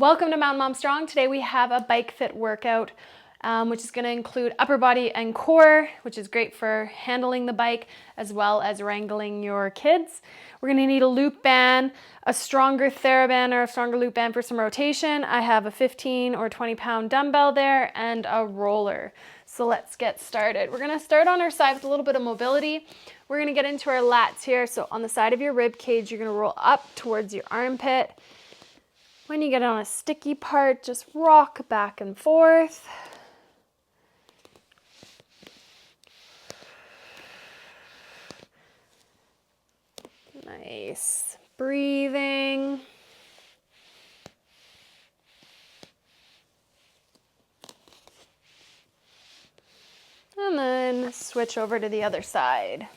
Welcome to Mountain Mom Strong. Today we have a bike fit workout, which is going to include upper body and core, which is great for handling the bike as well as wrangling your kids. We're going to need a loop band, a stronger TheraBand or a stronger loop band for some rotation. I have a 15 or 20 pound dumbbell there and a roller. So let's get started. We're going to start on our side with a little bit of mobility. We're going to get into our lats here. So on the side of your rib cage, you're going to roll up towards your armpit. When you get on a sticky part, just rock back and forth. Nice. Breathing. And then switch over to the other side.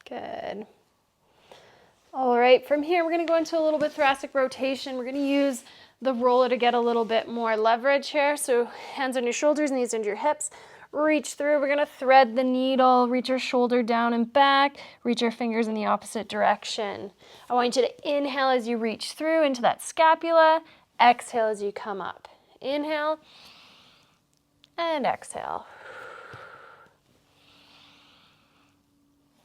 Good. All right, from here, we're going to go into a little bit thoracic rotation. We're going to use the roller to get a little bit more leverage here. So hands on your shoulders, knees under your hips. Reach through. We're going to thread the needle, reach your shoulder down and back, reach your fingers in the opposite direction. I want you to inhale as you reach through into that scapula. Exhale as you come up. Inhale and exhale.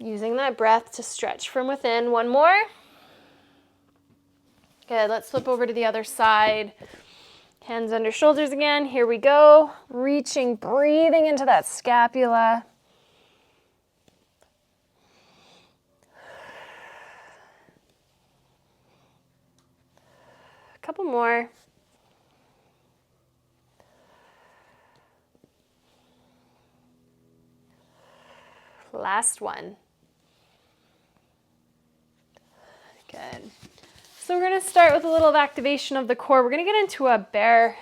Using that breath to stretch from within. One more. Good, let's flip over to the other side. Hands under shoulders again. Here we go. Reaching, breathing into that scapula. A couple more. Last one. Good. So we're going to start with a little activation of the core. We're going to get into a bear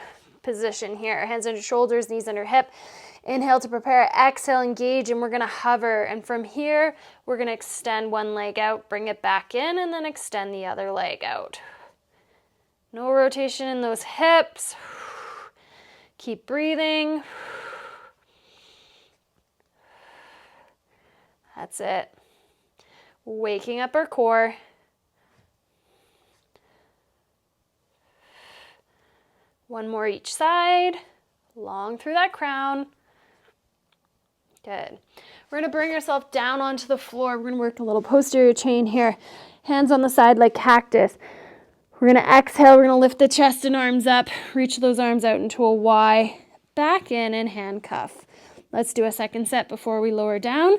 position here. Hands under shoulders, knees under hip. Inhale to prepare. Exhale, engage, and we're going to hover. And from here, we're going to extend one leg out, bring it back in, and then extend the other leg out. No rotation in those hips. Keep breathing. That's it. Waking up our core. One more each side, long through that crown. Good. We're gonna bring ourselves down onto the floor. We're gonna work a little posterior chain here. Hands on the side like cactus. We're gonna exhale, we're gonna lift the chest and arms up, reach those arms out into a Y, back in and handcuff. Let's do a second set before we lower down,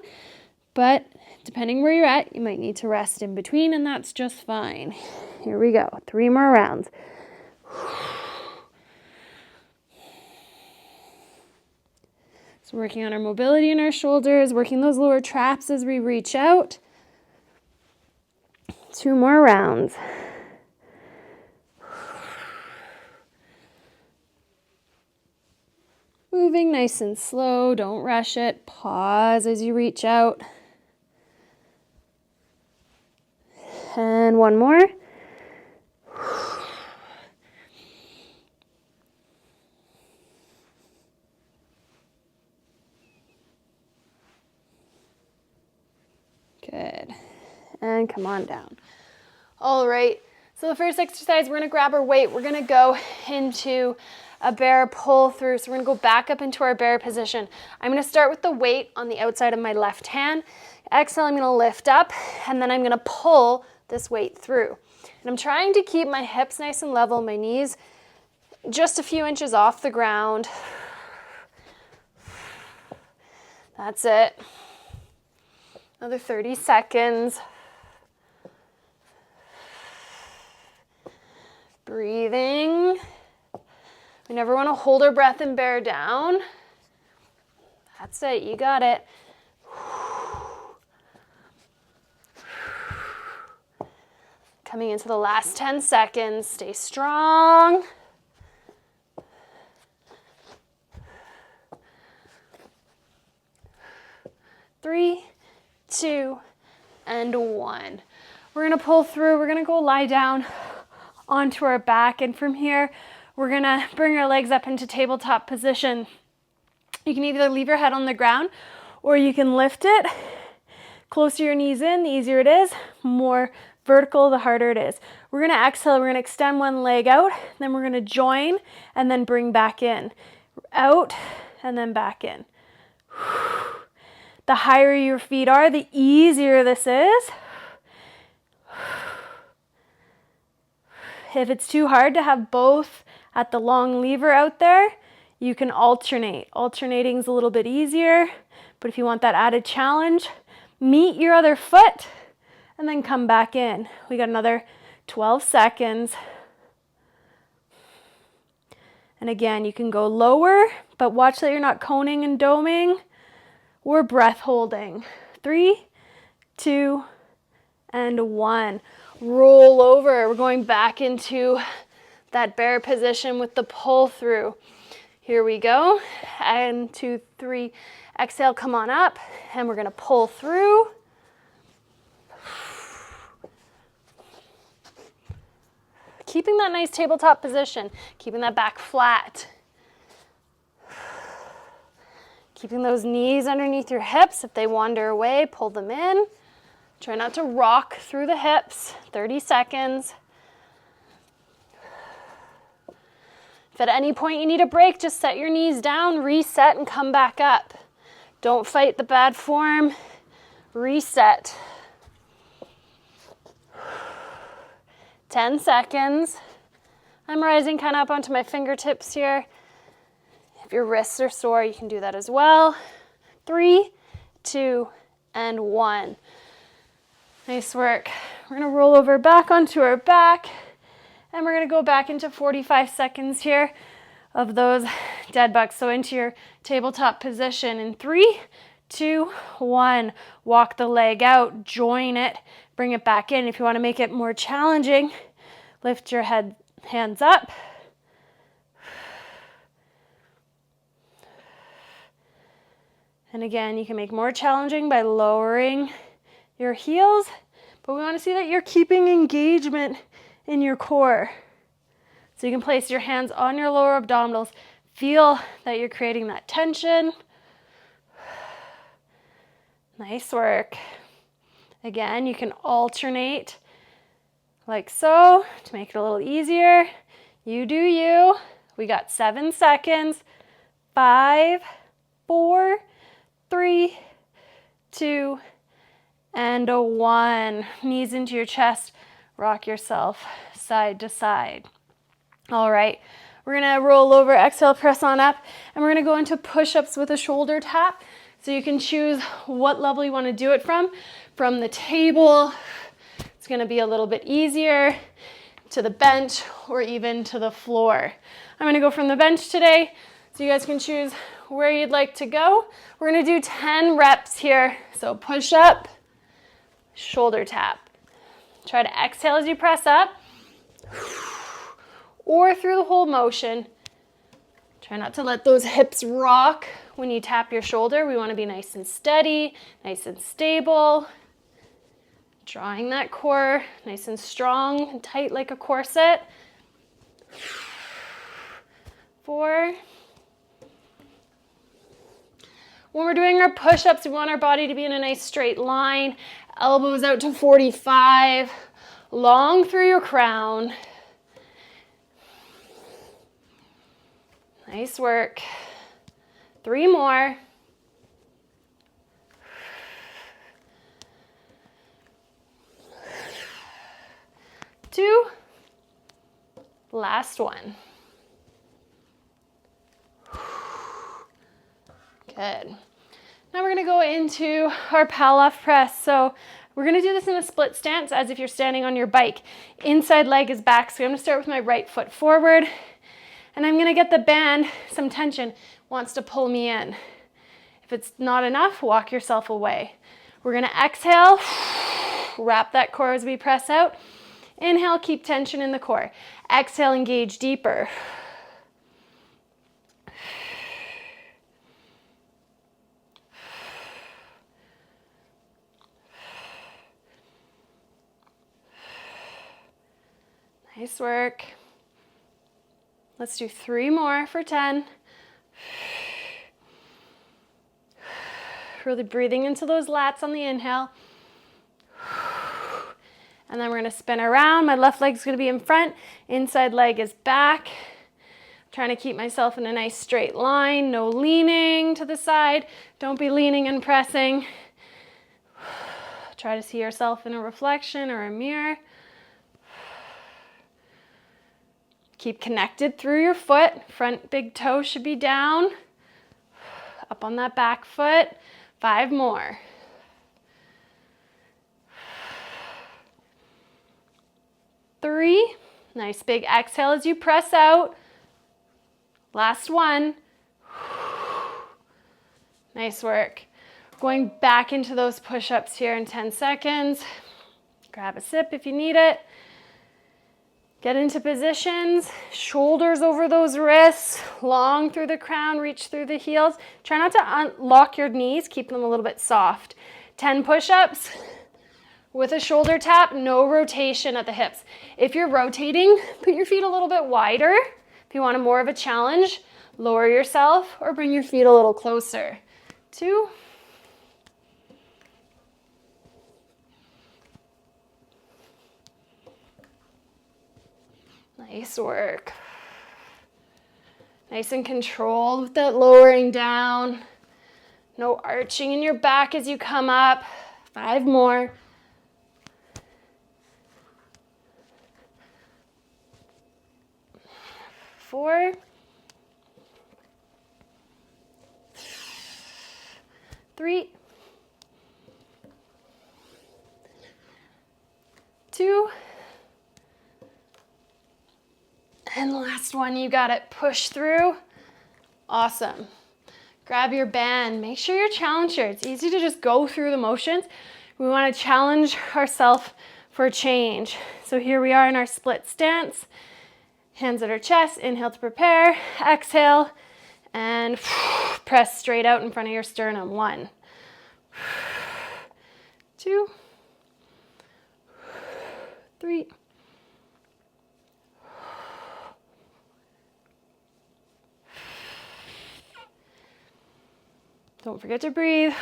but depending where you're at, you might need to rest in between, and that's just fine. Here we go, 3 more rounds. So working on our mobility in our shoulders, working those lower traps as we reach out. 2 more rounds. Moving nice and slow, don't rush it. Pause as you reach out. And 1 more. Good. And come on down. All right. So the first exercise, we're going to grab our weight. We're going to go into a bear pull through. So we're going to go back up into our bear position. I'm going to start with the weight on the outside of my left hand. Exhale, I'm going to lift up, and then I'm going to pull this weight through. And I'm trying to keep my hips nice and level, my knees just a few inches off the ground. That's it. Another 30 seconds. Breathing. We never want to hold our breath and bear down. That's it, you got it. Coming into the last 10 seconds. Stay strong. 3, 2, and 1. We're gonna pull through. We're gonna go lie down onto our back, and from here, we're gonna bring our legs up into tabletop position. You can either leave your head on the ground or you can lift it. Closer your knees in, the easier it is. More vertical, the harder it is. We're gonna exhale, we're gonna extend one leg out, then we're gonna join and then bring back in. Out and then back in. The higher your feet are, the easier this is. If it's too hard to have both at the long lever out there, you can alternate. Alternating is a little bit easier, but if you want that added challenge, meet your other foot and then come back in. We got another 12 seconds. And again, you can go lower, but watch that you're not coning and doming or breath holding. 3, 2, and 1. Roll over. We're going back into that bear position with the pull through. Here we go. And 2, 3. Exhale, come on up. And we're going to pull through. Keeping that nice tabletop position. Keeping that back flat. Keeping those knees underneath your hips. If they wander away, pull them in. Try not to rock through the hips. 30 seconds. If at any point you need a break, just set your knees down, reset, and come back up. Don't fight the bad form. Reset. 10 seconds. I'm rising kind of up onto my fingertips here. If your wrists are sore, you can do that as well. 3, 2, and 1. Nice work. We're gonna roll over back onto our back, and we're gonna go back into 45 seconds here of those dead bugs. So into your tabletop position in 3, 2, 1. Walk the leg out, join it, bring it back in. If you wanna make it more challenging, lift your hands up. And again, you can make more challenging by lowering your heels, but we want to see that you're keeping engagement in your core. So you can place your hands on your lower abdominals. Feel that you're creating that tension. Nice work. Again, you can alternate like so to make it a little easier. You do you. We got 7 seconds. 5, 4, 3, 2, and a 1. Knees into your chest. Rock yourself side to side. All right, we're gonna roll over, exhale, press on up, and we're gonna go into push-ups with a shoulder tap. So you can choose what level you wanna do it from. From the table, it's gonna be a little bit easier, to the bench, or even to the floor. I'm gonna go from the bench today, so you guys can choose where you'd like to go. We're gonna do 10 reps here. So push up, shoulder tap. Try to exhale as you press up, or through the whole motion. Try not to let those hips rock when you tap your shoulder. We wanna be nice and steady, nice and stable. Drawing that core nice and strong and tight like a corset. 4. When we're doing our push-ups, we want our body to be in a nice straight line. Elbows out to 45. Long through your crown. Nice work. 3 more. 2. Last one. Good. Now we're gonna go into our Palloff press. So we're gonna do this in a split stance as if you're standing on your bike. Inside leg is back, so I'm gonna start with my right foot forward, and I'm gonna get the band, some tension, wants to pull me in. If it's not enough, walk yourself away. We're gonna exhale, wrap that core as we press out. Inhale, keep tension in the core. Exhale, engage deeper. Nice work. Let's do 3 more for 10. Really breathing into those lats on the inhale. And then we're gonna spin around. My left leg's gonna be in front, inside leg is back. Trying to keep myself in a nice straight line, no leaning to the side. Don't be leaning and pressing. Try to see yourself in a reflection or a mirror. Keep connected through your foot. Front big toe should be down. Up on that back foot. 5 more. 3. Nice big exhale as you press out. Last one. Nice work. Going back into those push-ups here in 10 seconds. Grab a sip if you need it. Get into positions, shoulders over those wrists, long through the crown, reach through the heels. Try not to unlock your knees, keep them a little bit soft. 10 push-ups with a shoulder tap, no rotation at the hips. If you're rotating, put your feet a little bit wider. If you want more of a challenge, lower yourself or bring your feet a little closer. 2. Nice work. Nice and controlled with that lowering down. No arching in your back as you come up. 5 more. 4. 3. 2. And last one, you got it. Push through. Awesome. Grab your band. Make sure you're challenged here. It's easy to just go through the motions. We want to challenge ourselves for change. So here we are in our split stance. Hands at our chest. Inhale to prepare. Exhale. And press straight out in front of your sternum. 1. 2. 3. 'Don't forget to breathe.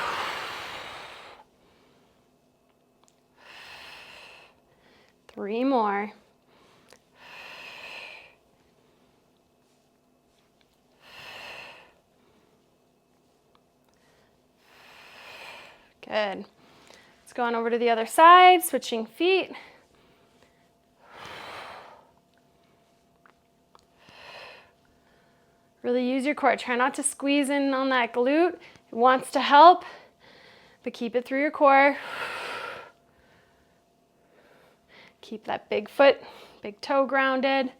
3 more. 'Good. Let's go on over to the other side, switching feet. Really use your core. Try not to squeeze in on that glute. It wants to help, but keep it through your core. Keep that big foot, big toe grounded.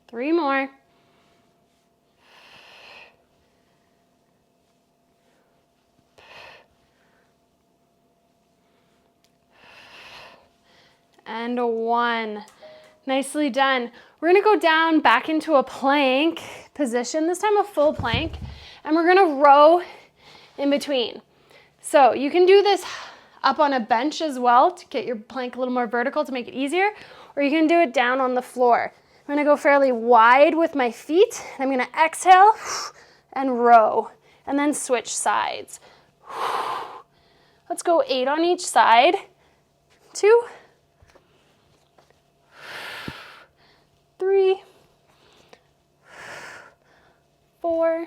3 more. 1. Nicely done. We're gonna go down back into a plank position, this time a full plank, and we're gonna row in between. So you can do this up on a bench as well to get your plank a little more vertical to make it easier, or you can do it down on the floor. I'm gonna go fairly wide with my feet. I'm gonna exhale and row, and then switch sides. Let's go 8 on each side. 2, 3, 4,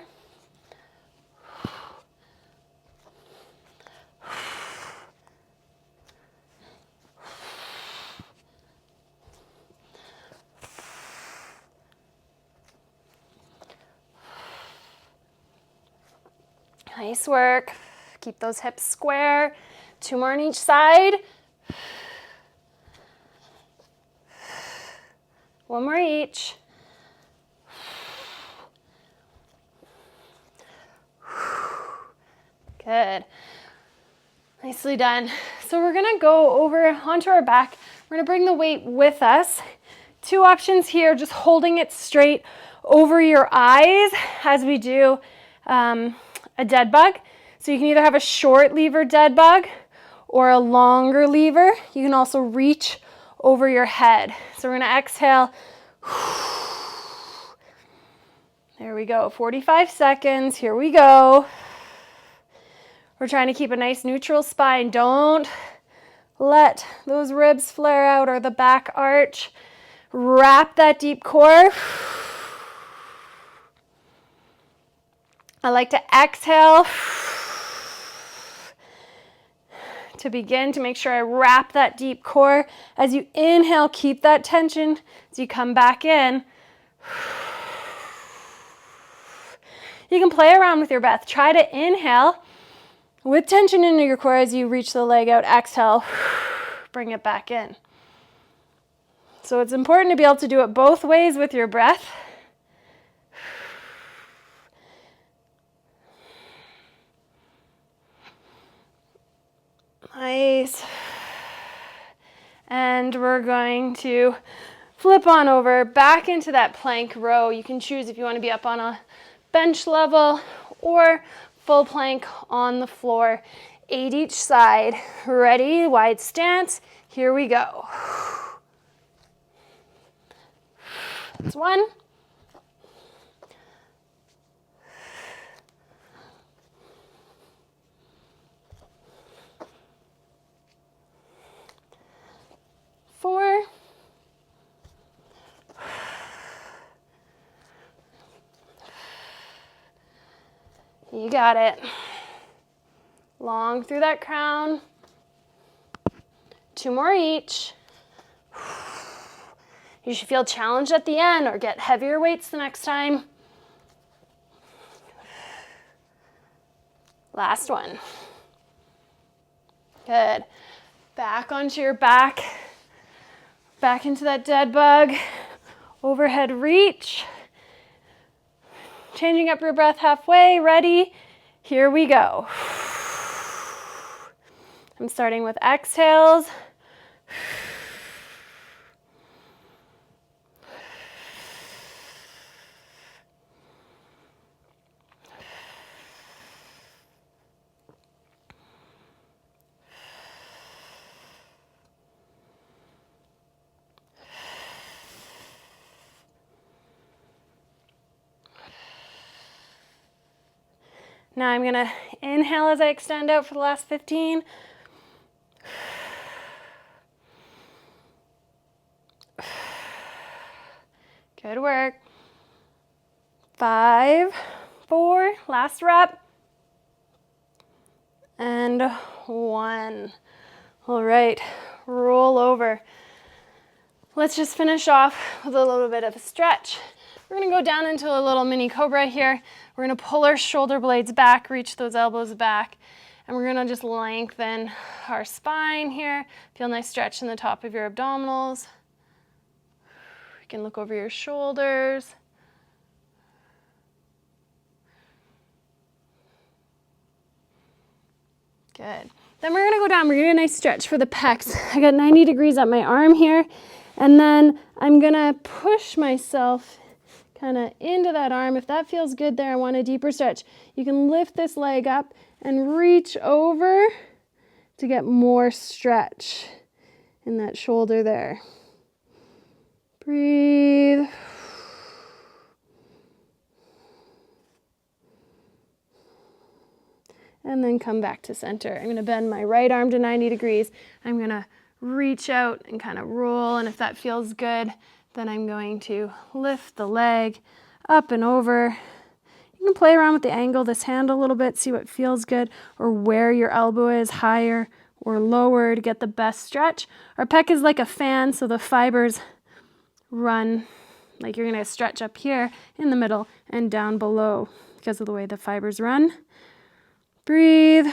5. Nice work. Keep those hips square. 2 more on each side. 1 more each. Good. Nicely done. So we're gonna go over onto our back. We're gonna bring the weight with us. 2 options here, just holding it straight over your eyes as we do a dead bug. So you can either have a short lever dead bug, or a longer lever, you can also reach over your head. So we're gonna exhale. There we go, 45 seconds, here we go. We're trying to keep a nice neutral spine. Don't let those ribs flare out or the back arch. Wrap that deep core. I like to exhale to begin to make sure I wrap that deep core. As you inhale, keep that tension as you come back in. You can play around with your breath. Try to inhale with tension into your core as you reach the leg out. Exhale, bring it back in. So it's important to be able to do it both ways with your breath. Nice. And we're going to flip on over back into that plank row. You can choose if you want to be up on a bench level or full plank on the floor, 8 each side. Ready, wide stance, here we go. That's 1. 4. You got it. Long through that crown. 2 more each. You should feel challenged at the end or get heavier weights the next time. Last one. Good. Back onto your back. Back into that dead bug. Overhead reach. Changing up your breath halfway. Ready? Here we go. I'm starting with exhales. Now I'm gonna inhale as I extend out for the last 15. Good work. 5, 4, last rep. And 1. All right, roll over. Let's just finish off with a little bit of a stretch. We're gonna go down into a little mini cobra here. We're gonna pull our shoulder blades back, reach those elbows back, and we're gonna just lengthen our spine here. Feel a nice stretch in the top of your abdominals. You can look over your shoulders. Good. Then we're gonna go down, we're gonna get a nice stretch for the pecs. I got 90 degrees at my arm here, and then I'm gonna push myself kind of into that arm. If that feels good there, I want a deeper stretch. You can lift this leg up and reach over to get more stretch in that shoulder there. Breathe. And then come back to center. I'm gonna bend my right arm to 90 degrees. I'm gonna reach out and kind of roll, and if that feels good, then I'm going to lift the leg up and over. You can play around with the angle of this hand a little bit, see what feels good, or where your elbow is, higher or lower, to get the best stretch. Our pec is like a fan, so the fibers run, like you're gonna stretch up here in the middle and down below because of the way the fibers run. Breathe.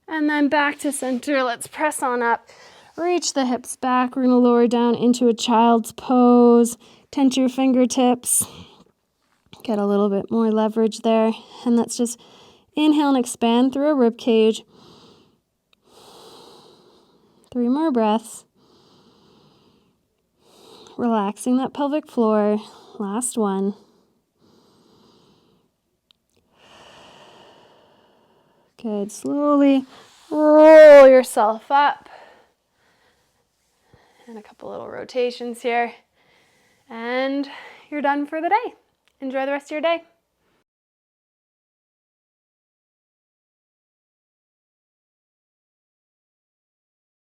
And then back to center. Let's press on up. Reach the hips back. We're going to lower down into a child's pose. Tense your fingertips. Get a little bit more leverage there. And let's just inhale and expand through a rib cage. 3 more breaths. Relaxing that pelvic floor. Last one. Good. Slowly Roll yourself up. And a couple little rotations here. And you're done for the day. Enjoy the rest of your day.